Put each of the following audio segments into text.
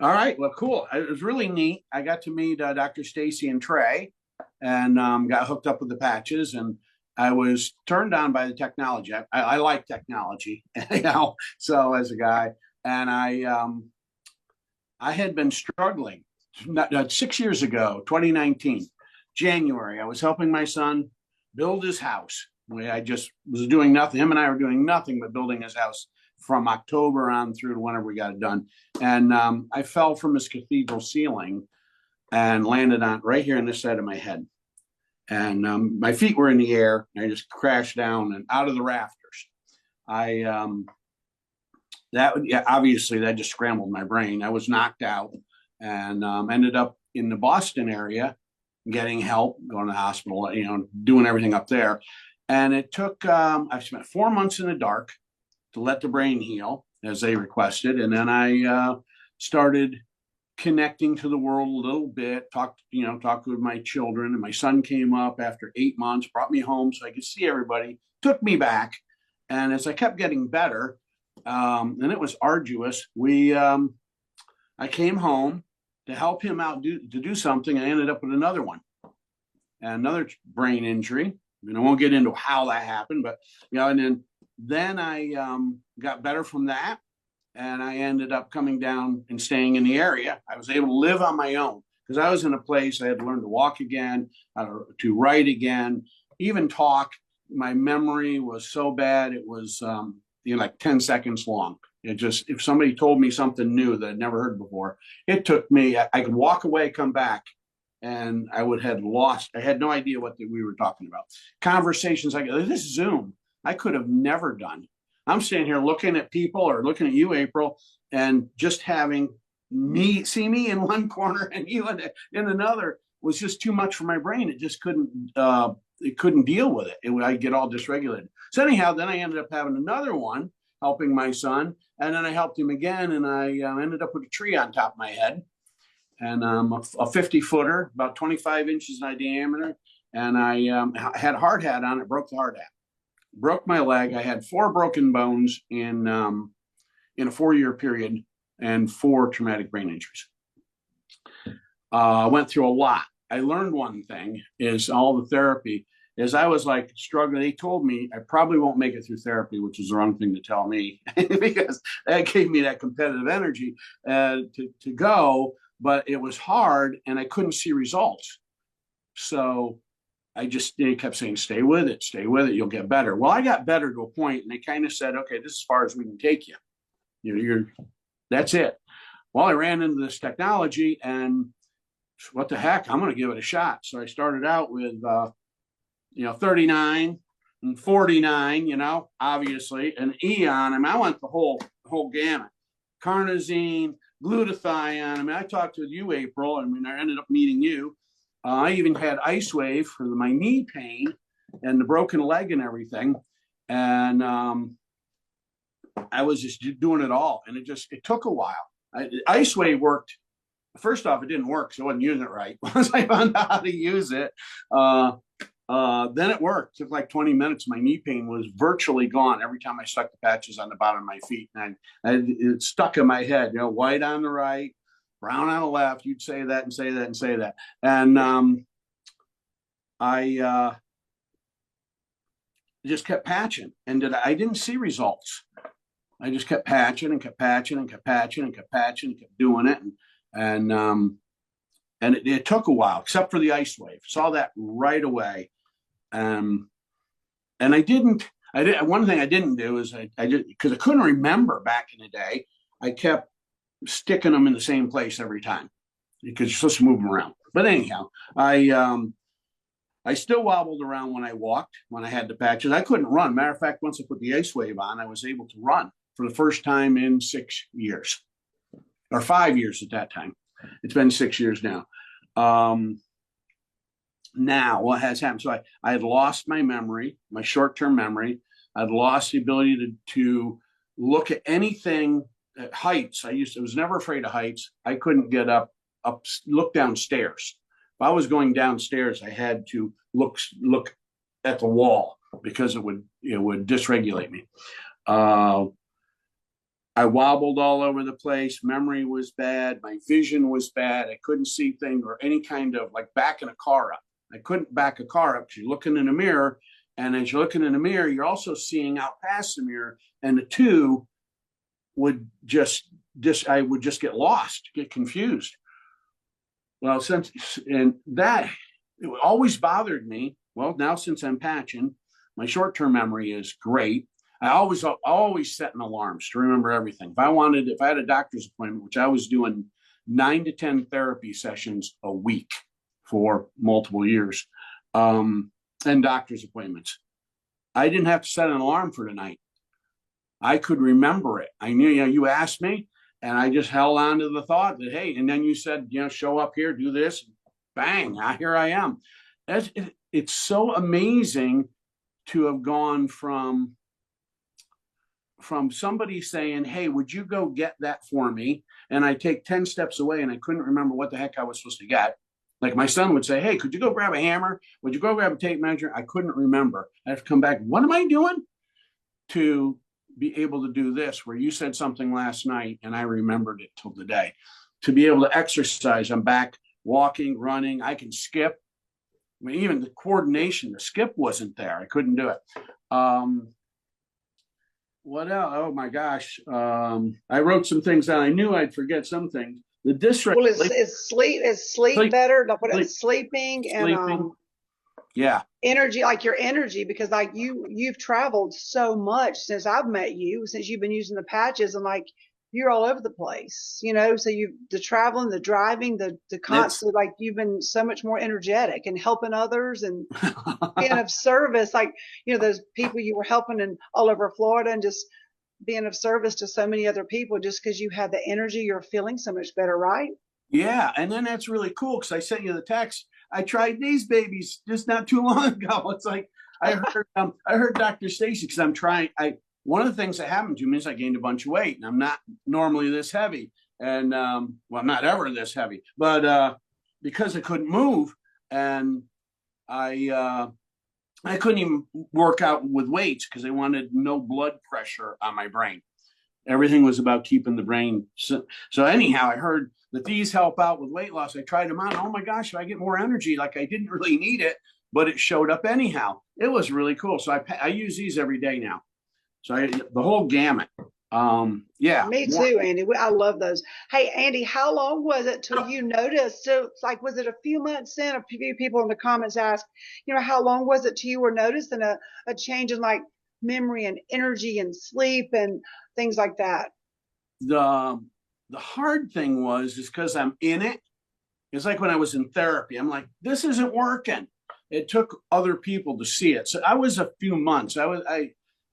All right. Well, cool. It was really neat. I got to meet Dr. Stacy and Trey, and got hooked up with the patches. And I was turned on by the technology. I like technology, So as a guy, and I had been struggling. 6 years ago, 2019, January, I was helping my son build his house. I just was doing nothing. Him and I were doing nothing but building his house from October on through to whenever we got it done. And I fell from his cathedral ceiling and landed on right here on this side of my head. And my feet were in the air. And I just crashed down and out of the rafters. I yeah, obviously that just scrambled my brain. I was knocked out and ended up in the Boston area getting help, going to the hospital, doing everything up there. And it took, I spent 4 months in the dark to let the brain heal as they requested. And then I started connecting to the world a little bit, talked with my children. And my son came up after 8 months, brought me home so I could see everybody, took me back. And as I kept getting better, and it was arduous, I came home to help him out to do something. I ended up with another one, another brain injury. And I won't get into how that happened, but and then I got better from that, and I ended up coming down and staying in the area. I was able to live on my own because I was in a place I had to learn to walk again, to write again, even talk. My memory was so bad; it was like 10 seconds long. It just, if somebody told me something new that I'd never heard before, it took me. I could walk away, come back, and I would have lost. I had no idea what we were talking about. Conversations like this Zoom, I could have never done. I'm standing here looking at people or looking at you, April, and just having me see me in one corner and you in another was just too much for my brain. It just couldn't. It couldn't deal with it. I'd get all dysregulated. So anyhow, then I ended up having another one helping my son, and then I helped him again, and I ended up with a tree on top of my head, and a 50-footer, about 25 inches in diameter, and I had a hard hat on it, broke the hard hat, broke my leg. I had 4 broken bones in a 4-year period and 4 traumatic brain injuries. I went through a lot. I learned one thing is all the therapy is I was like struggling. They told me I probably won't make it through therapy, which is the wrong thing to tell me because that gave me that competitive energy to go, but it was hard and I couldn't see results. So they kept saying, stay with it, you'll get better. Well, I got better to a point and they kind of said, okay, this is as far as we can take you. That's it. Well, I ran into this technology and what the heck, I'm going to give it a shot. So I started out with, 39 and 49, obviously, and Eon. I went the whole gamut. Carnosine, glutathione. I talked with you, April. I ended up meeting you. I even had Ice Wave for my knee pain and the broken leg and everything. And I was just doing it all. And it took a while. Ice Wave worked. First off, it didn't work, so I wasn't using it right. Once I found out how to use it, then it worked. It took like 20 minutes. My knee pain was virtually gone every time I stuck the patches on the bottom of my feet. And it stuck in my head, white on the right, brown on the left. You'd say that and say that and say that. And I just kept patching. And I didn't see results. I just kept patching and kept patching and kept patching and kept patching and kept doing it. And it took a while, except for the Ice Wave. Saw that right away. And I did one thing I didn't do is I did, because I couldn't remember back in the day, I kept sticking them in the same place every time because you're supposed to move them around. But anyhow, I still wobbled around when I walked, when I had the patches. I couldn't run. Matter of fact, once I put the Ice Wave on, I was able to run for the first time in 6 years. Or 5 years at that time. It's been 6 years now. Now, what has happened? So I had lost my memory, my short-term memory. I'd lost the ability to look at anything at heights. I was never afraid of heights. I couldn't get look downstairs. If I was going downstairs, I had to look at the wall because it would dysregulate me. I wobbled all over the place. Memory was bad. My vision was bad. I couldn't see things or any kind of like backing a car up. I couldn't back a car up because you're looking in a mirror. And as you're looking in a mirror, you're also seeing out past the mirror. And the two would I would just get lost, get confused. Well, and that it always bothered me. Well, now since I'm patching, my short-term memory is great. I always set an alarms to remember everything. If I had a doctor's appointment, which I was doing 9 to 10 therapy sessions a week for multiple years, and doctor's appointments, I didn't have to set an alarm for tonight. I could remember it. I knew, you asked me, and I just held on to the thought that, hey, and then you said, show up here, do this, bang, here I am. It's so amazing to have gone from somebody saying, hey, would you go get that for me? And I take 10 steps away and I couldn't remember what the heck I was supposed to get. Like my son would say, hey, could you go grab a hammer? Would you go grab a tape measure? I couldn't remember. I have to come back. What am I doing? To be able to do this, where you said something last night and I remembered it till today. To be able to exercise, I'm back walking, running. I can skip. I mean, even the coordination, the skip wasn't there. I couldn't do it. What else? Oh my gosh. I wrote some things down. I knew I'd forget some things. The dysregulation. Well, is sleep better? Sleeping and yeah, energy, like your energy, because like you've traveled so much since I've met you, since you've been using the patches, and like you're all over the place, so the traveling, the driving, the constant, like you've been so much more energetic and helping others and being of service, like those people you were helping in all over Florida, and just being of service to so many other people just because you had the energy. You're feeling so much better, right? Yeah, and then that's really cool because I sent you the text. I tried these babies just not too long ago. It's like I heard Dr. Stacy, because I'm trying. One of the things that happened to me is I gained a bunch of weight, and I'm not normally this heavy, and I'm not ever this heavy, but because I couldn't move, and I couldn't even work out with weights because they wanted no blood pressure on my brain. Everything was about keeping the brain. So anyhow, I heard that these help out with weight loss. I tried them out. Oh my gosh, I get more energy. Like I didn't really need it, but it showed up anyhow. It was really cool. So I use these every day now. So the whole gamut. Yeah. Me too, Andy. I love those. Hey, Andy, how long was it till you noticed? So it's like, was it a few months in? A few people in the comments asked, how long was it till you were noticing a change in like memory and energy and sleep and things like that? The hard thing is because I'm in it. It's like when I was in therapy. I'm like, this isn't working. It took other people to see it. So I was a few months.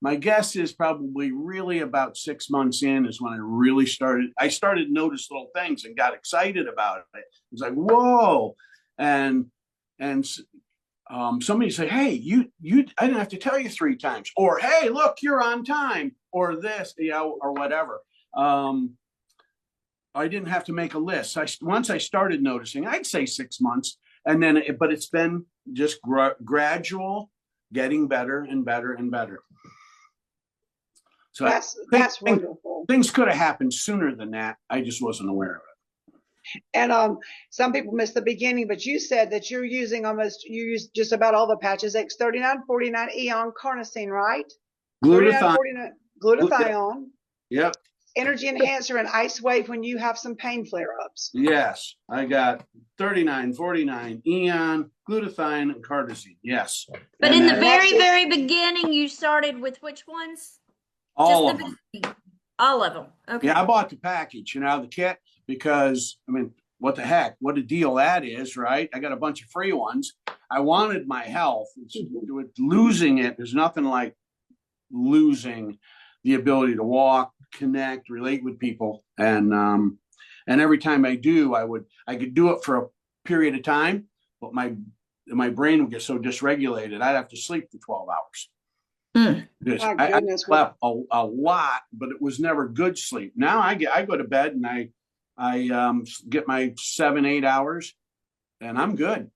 My guess is probably really about 6 months in is when I really started. I started to notice little things and got excited about it. It was like, whoa. And somebody say, hey, you I didn't have to tell you 3 times, or hey, look, you're on time, or this, or whatever. I didn't have to make a list. Once I started noticing, I'd say 6 months, and then but it's been just gradual, getting better and better and better. So that's wonderful. Things could have happened sooner than that. I just wasn't aware of it. And some people missed the beginning, but you said that you use just about all the patches, X39, 49, Eon, Carnosine, right? Glutathione. Glutathione. Yep. Energy enhancer and ice wave when you have some pain flare-ups. Yes, I got 39, 49, Eon, glutathione, and carnosine. Yes. But in the very beginning, you started with which ones? All of them. All of them. Okay. Yeah, I bought the package, the kit, because what the heck? What a deal that is, right? I got a bunch of free ones. I wanted my health. With losing it, there's nothing like losing the ability to walk, connect, relate with people, and every time I do, I could do it for a period of time, but my brain would get so dysregulated, I'd have to sleep for 12 hours. I slept a lot, but it was never good sleep. Now I go to bed and I get my 7-8 hours, and I'm good.